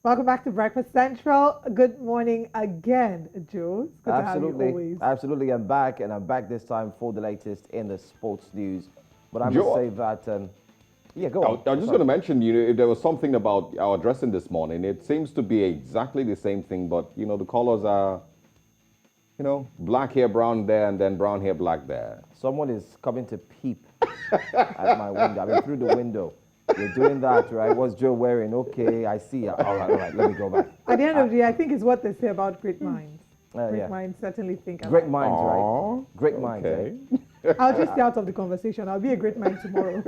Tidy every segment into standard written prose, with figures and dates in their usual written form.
Welcome back to Breakfast Central. Good morning again, Jules. Good to have you always. Absolutely. I'm back, and I'm back this time for the latest in the sports news. But I must Joe, say that, yeah, go on. I was just going to mention, there was something about our dressing this morning. It seems to be exactly the same thing, but, the colors are, black here, brown there, and then brown here, black there. Someone is coming to peep at my window. I mean, through the window. You're doing that, right? What's Joe wearing? Okay, I see. All right, let me go back. At the end of the day, I think it's what they say about great minds. Great minds certainly think alike. Great minds, right? Great minds. Okay. I'll just stay out of the conversation. I'll be a great mind tomorrow.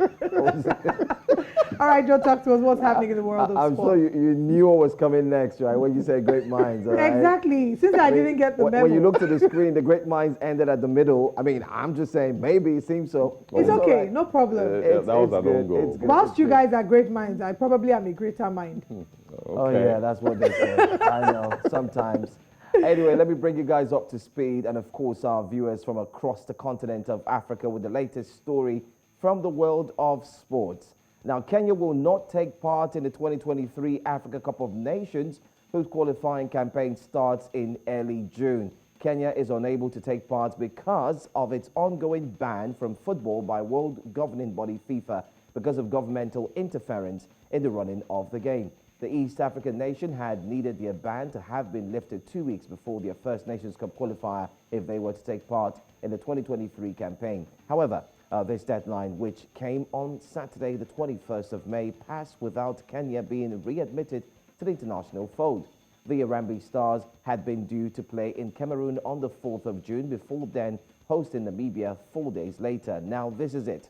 All right, Joe, talk to us. What's happening in the world of I'm sport? sure you knew what was coming next, right? When you said great minds, all right? Exactly. Since I didn't get the memo. When you looked at the screen, the great minds ended at the middle. I mean, I'm just saying, maybe it seems so. It's okay, right. no problem. That was an own goal. Whilst you guys are great minds, I probably am a greater mind. Okay. Oh, yeah, that's what they say. I know, sometimes. Anyway, let me bring you guys up to speed, and of course our viewers from across the continent of Africa with the latest story from the world of sports. Now, Kenya will not take part in the 2023 Africa Cup of Nations, whose qualifying campaign starts in early June. Kenya is unable to take part because of its ongoing ban from football by world governing body FIFA because of governmental interference in the running of the game. The East African nation had needed their ban to have been lifted 2 weeks before their First Nations Cup qualifier if they were to take part in the 2023 campaign. However, this deadline, which came on Saturday, the 21st of May, passed without Kenya being readmitted to the international fold. The Harambee Stars had been due to play in Cameroon on the 4th of June before then hosting Namibia 4 days later. Now, this is it.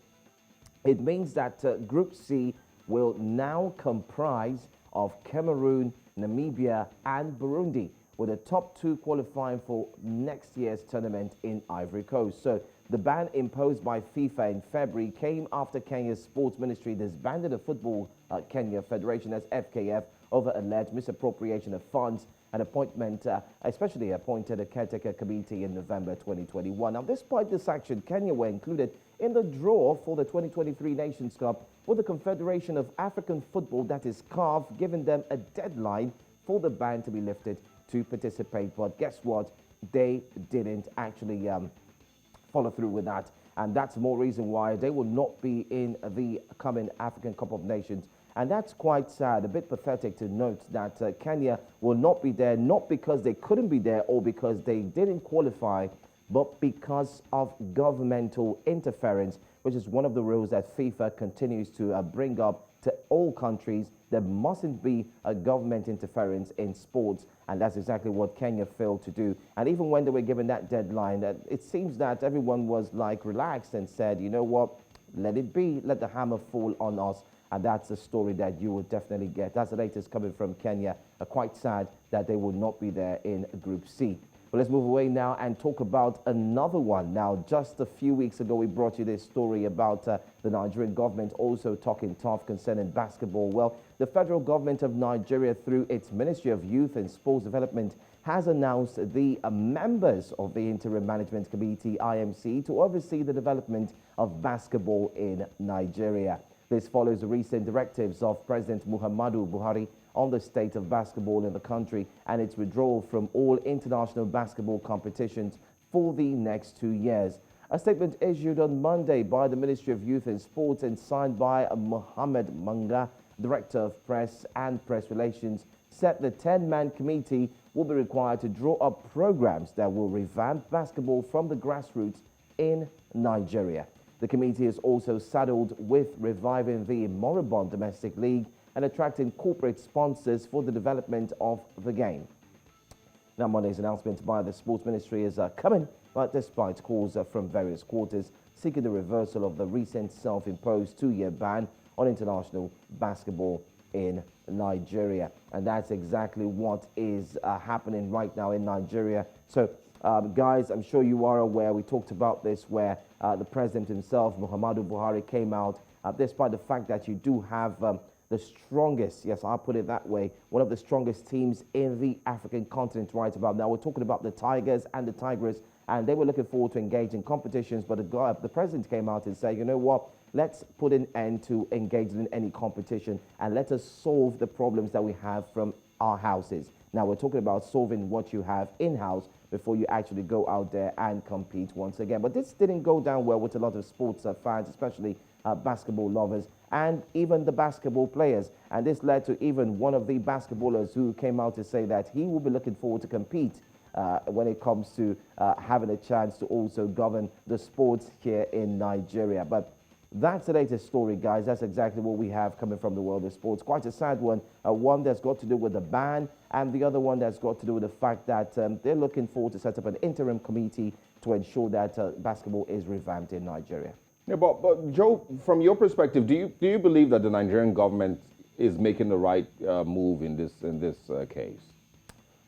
It means that Group C will now comprise of Cameroon, Namibia, and Burundi, with the top two qualifying for next year's tournament in Ivory Coast. So the ban imposed by FIFA in February came after Kenya's sports ministry disbanded the Football Kenya Federation as FKF over alleged misappropriation of funds and especially appointed a caretaker committee in November 2021. Now, despite this action, Kenya were included in the draw for the 2023 Nations Cup with the Confederation of African Football, that is CAF, giving them a deadline for the ban to be lifted to participate. But guess what? They didn't actually follow through with that. And that's more reason why they will not be in the coming African Cup of Nations. And that's quite sad, a bit pathetic to note that Kenya will not be there, not because they couldn't be there or because they didn't qualify, but because of governmental interference, which is one of the rules that FIFA continues to bring up to all countries. There mustn't be a government interference in sports, and that's exactly what Kenya failed to do. And even when they were given that deadline, it seems that everyone was like relaxed and said, you know what, let it be, let the hammer fall on us. And that's a story that you will definitely get. That's the latest coming from Kenya. Quite sad that they will not be there in Group C. But let's move away now and talk about another one. Now, just a few weeks ago, we brought you this story about the Nigerian government also talking tough concerning basketball. Well, the federal government of Nigeria, through its Ministry of Youth and Sports Development, has announced the members of the Interim Management Committee, IMC, to oversee the development of basketball in Nigeria. This follows the recent directives of President Muhammadu Buhari on the state of basketball in the country and its withdrawal from all international basketball competitions for the next 2 years. A statement issued on Monday by the Ministry of Youth and Sports and signed by Mohammed, Director of Press and Press Relations, said the 10-man committee will be required to draw up programs that will revamp basketball from the grassroots in Nigeria. The committee is also saddled with reviving the moribund domestic league and attracting corporate sponsors for the development of the game. Now, Monday's announcement by the Sports Ministry is coming, but despite calls from various quarters seeking the reversal of the recent self-imposed 2-year ban on international basketball in Nigeria. And that's exactly what is happening right now in Nigeria. So, guys, I'm sure you are aware, we talked about this, where the president himself, Muhammadu Buhari, came out, despite the fact that you do have the strongest, yes, I'll put it that way, one of the strongest teams in the African continent right about now. We're talking about the Tigers and the Tigers, and they were looking forward to engage in competitions, but the president came out and said, you know what, let's put an end to engaging in any competition and let us solve the problems that we have from our houses. Now, we're talking about solving what you have in-house before you actually go out there and compete once again. But this didn't go down well with a lot of sports fans, especially basketball lovers and even the basketball players. And this led to even one of the basketballers who came out to say that he will be looking forward to compete when it comes to having a chance to also govern the sports here in Nigeria. But that's the latest story, guys. That's exactly what we have coming from the world of sports. Quite a sad one. One that's got to do with the ban, and the other one that's got to do with the fact that they're looking forward to set up an interim committee to ensure that basketball is revamped in Nigeria. Yeah, but Joe, from your perspective, do you believe that the Nigerian government is making the right move in this case?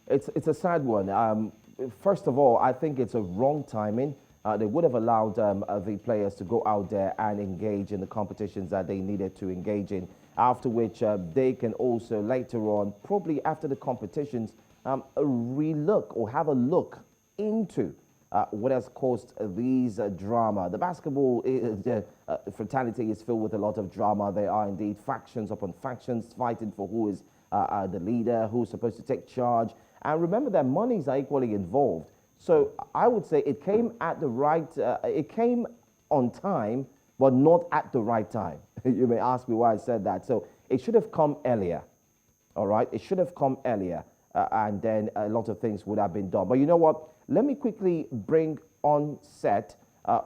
It's a sad one. First of all, I think it's a wrong timing. They would have allowed the players to go out there and engage in the competitions that they needed to engage in, after which they can also later on, probably after the competitions, relook or have a look into what has caused these drama. The basketball fraternity is filled with a lot of drama. There are indeed factions upon factions fighting for who is the leader, who's supposed to take charge. And remember that monies are equally involved. So I would say it came at the right, it came on time, but not at the right time. You may ask me why I said that. So it should have come earlier, all right? It should have come earlier, and then a lot of things would have been done. But you know what? Let me quickly bring on set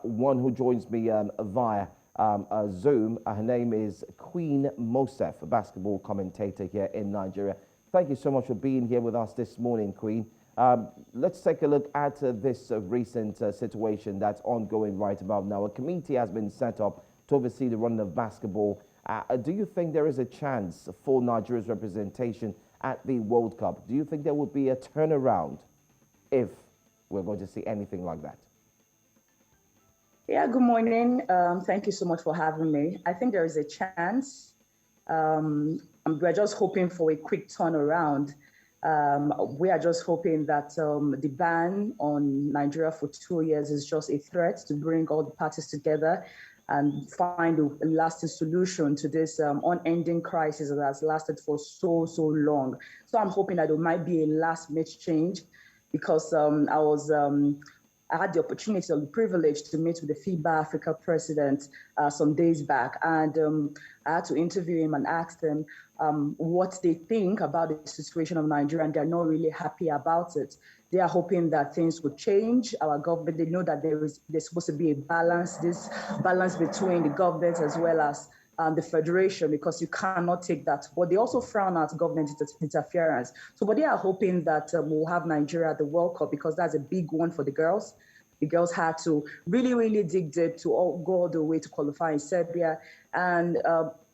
one who joins me via Zoom. Her name is Queen Moseph, a basketball commentator here in Nigeria. Thank you so much for being here with us this morning, Queen. Let's take a look at this recent situation that's ongoing right about now. A committee has been set up to oversee the running of basketball. Do you think there is a chance for Nigeria's representation at the World Cup? Do you think there would be a turnaround if we're going to see anything like that? Yeah, good morning. Thank you so much for having me. I think there is a chance. We're just hoping for a quick turnaround. We are just hoping that the ban on Nigeria for 2 years is just a threat to bring all the parties together and find a lasting solution to this unending crisis that has lasted for so long. So I'm hoping that there might be a last-minute change, because I had the opportunity or the privilege to meet with the FIBA Africa president some days back, and I had to interview him and ask them what they think about the situation of Nigeria, and they're not really happy about it. They are hoping that things would change. Our government, they know that there's supposed to be a balance, this balance between the government as well as the federation, because you cannot take that. But they also frown at government interference. So, but they are hoping that we'll have Nigeria at the World Cup, because that's a big one for the girls. The girls had to really dig deep to go all the way to qualify in Serbia, and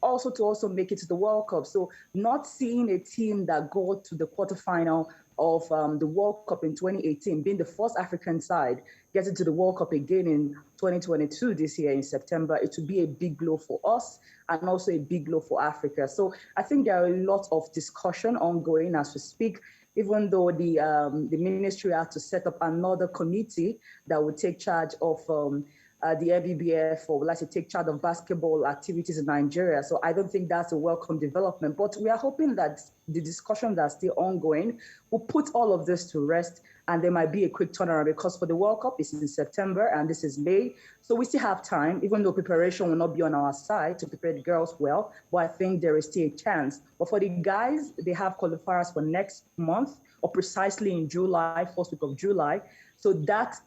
also to make it to the World Cup. So not seeing a team that go to the quarterfinal of the World Cup in 2018, being the first African side, getting to the World Cup again in 2022 this year in September, it will be a big blow for us and also a big blow for Africa. So I think there are a lot of discussion ongoing as we speak, even though the ministry had to set up another committee that would take charge of the NBBF, or let's say take charge of basketball activities in Nigeria. So I don't think that's a welcome development, but we are hoping that the discussions that are still ongoing will put all of this to rest, and there might be a quick turnaround, because for the World Cup is in September and this is May. So we still have time, even though preparation will not be on our side to prepare the girls well, but I think there is still a chance. But for the guys, they have qualifiers for next month, or precisely in July, first week of July. So that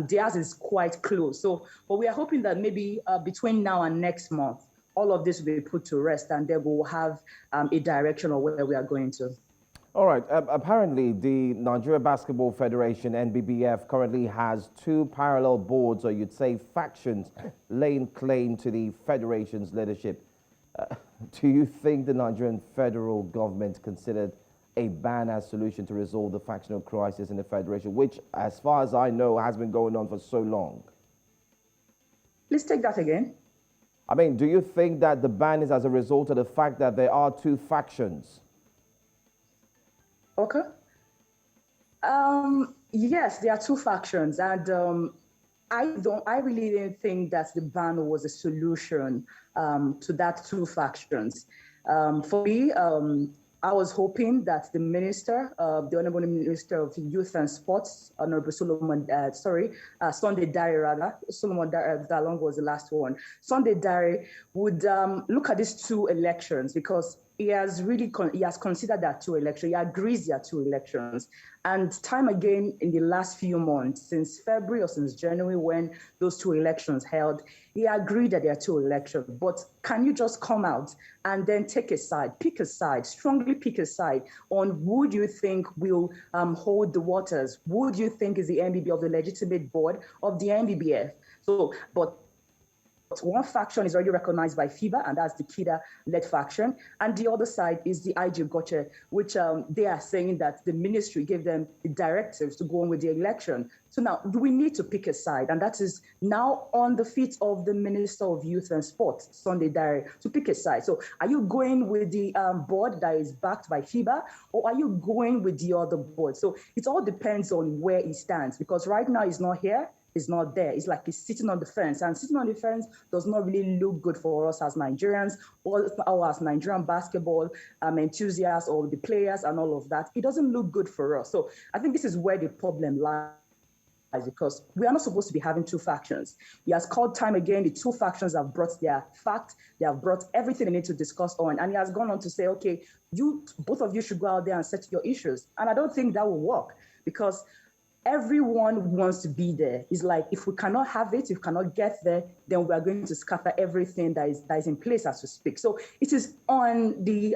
theirs is quite close. So, but we are hoping that maybe between now and next month, all of this will be put to rest, and then we'll have a direction of where we are going to. All right. Apparently, the Nigeria Basketball Federation, NBBF, currently has two parallel boards, or you'd say factions, laying claim to the federation's leadership. Do you think the Nigerian federal government considered a ban as solution to resolve the factional crisis in the federation, which, as far as I know, has been going on for so long? Please take that again. I mean, do you think that the ban is as a result of the fact that there are two factions? Okay. Yes, there are two factions, and I really didn't think that the ban was a solution to that two factions. For me, I was hoping that the minister, the Honorable Minister of Youth and Sports, Honorable Sunday Dare rather, Solomon Dalong was the last one. Sunday Dare would look at these two elections because he has really he has considered that two elections. He agrees there are two elections. And time again in the last few months, since February or since January when those two elections held, he agreed that there are two elections. But can you just come out and then take a side, pick a side, strongly pick a side on who do you think will hold the waters? Who do you think is the MBB of the legitimate board of the NBBF? So, but one faction is already recognized by FIBA, and that's the KIDA-led faction. And the other side is the IG Gotcha, which they are saying that the ministry gave them the directives to go on with the election. So now we need to pick a side, and that is now on the feet of the Minister of Youth and Sport, Sunday Dare, to pick a side. So are you going with the board that is backed by FIBA, or are you going with the other board? So it all depends on where he stands, because right now he's not here. Is not there. It's like he's sitting on the fence, and sitting on the fence does not really look good for us as Nigerians or as Nigerian basketball enthusiasts or the players and all of that. It doesn't look good for us. So I think this is where the problem lies, because we are not supposed to be having two factions. He has called time again. The two factions have brought their fact. They have brought everything they need to discuss on. And he has gone on to say, okay, both of you should go out there and settle your issues. And I don't think that will work, because everyone wants to be there. It's like, if we cannot have it, if we cannot get there, then we are going to scatter everything that is in place as we speak. So it is on the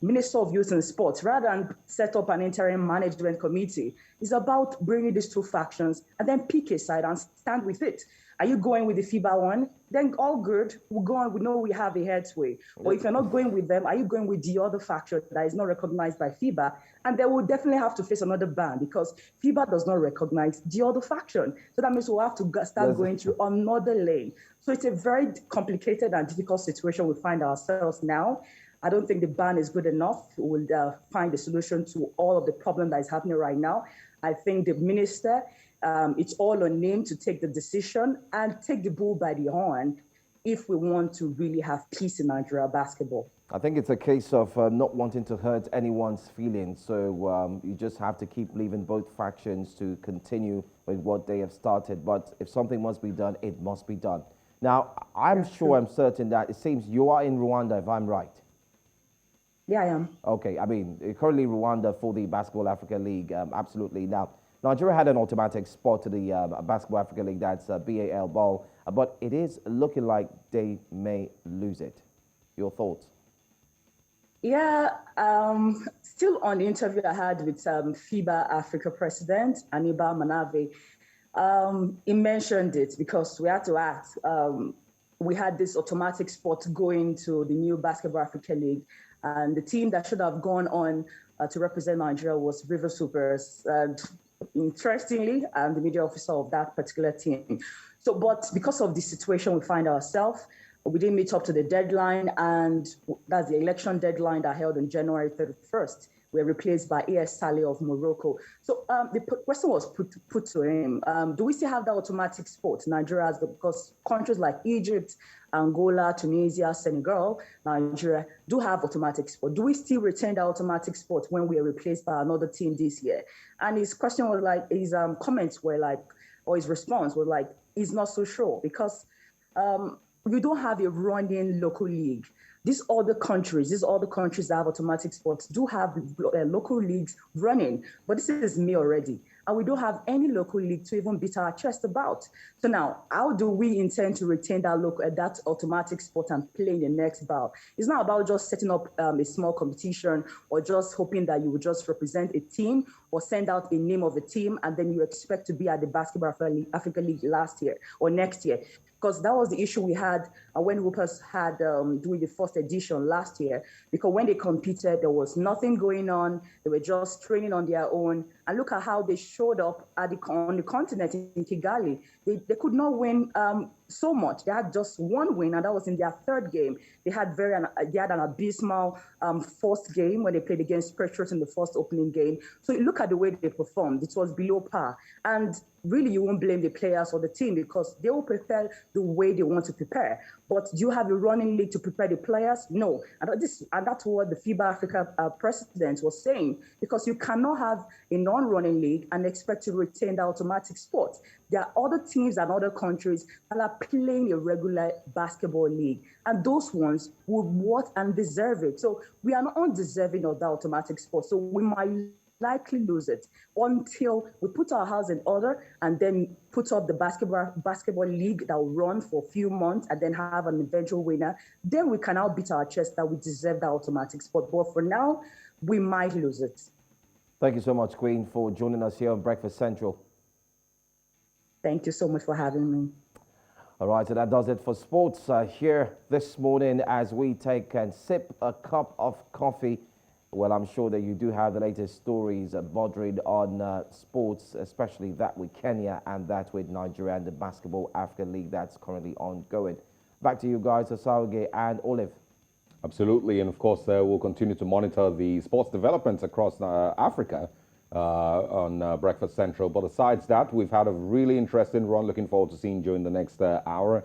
Minister of Youth and Sports, rather than set up an interim management committee. It's about bringing these two factions and then pick a side and stand with it. Are you going with the FIBA one? Then all good. We'll go on. We know we have a headway. Or if you're not going with them, are you going with the other faction that is not recognized by FIBA? And they will definitely have to face another ban, because FIBA does not recognize the other faction. So that means we'll have to start going through another lane. So it's a very complicated and difficult situation we find ourselves now. I don't think the ban is good enough. We'll find a solution to all of the problem that is happening right now. I think the minister, it's all on him to take the decision and take the bull by the horn if we want to really have peace in Nigeria basketball. I think it's a case of not wanting to hurt anyone's feelings. So you just have to keep leaving both factions to continue with what they have started. But if something must be done, it must be done. Now, I'm certain that it seems you are in Rwanda, if I'm right. Yeah, I am. Okay, I mean, currently Rwanda for the Basketball Africa League, absolutely. Now, Nigeria had an automatic spot to the Basketball Africa League, that's BAL ball, but it is looking like they may lose it. Your thoughts? Yeah, still on the interview I had with FIBA Africa President, Aniba Manave, he mentioned it because we had to ask. We had this automatic spot going to the new Basketball Africa League, and the team that should have gone on to represent Nigeria was River Supers. And interestingly, I'm the media officer of that particular team. So, but because of the situation we find ourselves, we didn't meet up to the deadline, and that's the election deadline that held on January 31st. We were replaced by AS Saleh of Morocco. So the question was put to him, do we still have that automatic spot? Nigeria has, because countries like Egypt, Angola, Tunisia, Senegal, Nigeria do have automatic spot. Do we still retain that automatic spot when we are replaced by another team this year? And his question was like, his comments were like, or his response was like, he's not so sure, because we don't have a running local league. These other countries that have automatic spots do have local leagues running, but this is me already. And we don't have any local league to even beat our chest about. So now, how do we intend to retain that automatic spot and play in the next bout? It's not about just setting up a small competition or just hoping that you would just represent a team or send out a name of a team and then you expect to be at the Basketball Africa League last year or next year. Because that was the issue we had when Hoopers had doing the first edition last year. Because when they competed, there was nothing going on. They were just training on their own. And look at how they showed up on the continent in Kigali. They could not win so much. They had just one win, and that was in their third game. They had an abysmal first game when they played against Patriots in the first opening game. So you look at the way they performed; it was below par. And really, you won't blame the players or the team because they will prepare the way they want to prepare. But do you have a running league to prepare the players? No, and that's what the FIBA Africa president was saying, because you cannot have a non-running league and expect to retain the automatic spot. There are other teams and other countries that are playing a regular basketball league, and those ones would want and deserve it. So we are not undeserving of the automatic spot. So we might likely lose it until we put our house in order and then put up the basketball league that will run for a few months and then have an eventual winner. Then we can now beat our chest that we deserve the automatic spot. But for now, we might lose it. Thank you so much, Queen, for joining us here on Breakfast Central. Thank you so much for having me. All right, so that does it for sports here this morning as we take and sip a cup of coffee. Well, I'm sure that you do have the latest stories bordering on sports, especially that with Kenya and that with Nigeria and the Basketball Africa League that's currently ongoing. Back to you guys, Osawage and Olive. Absolutely, and of course, we'll continue to monitor the sports developments across Africa on Breakfast Central. But besides that, we've had a really interesting run. Looking forward to seeing you in the next hour.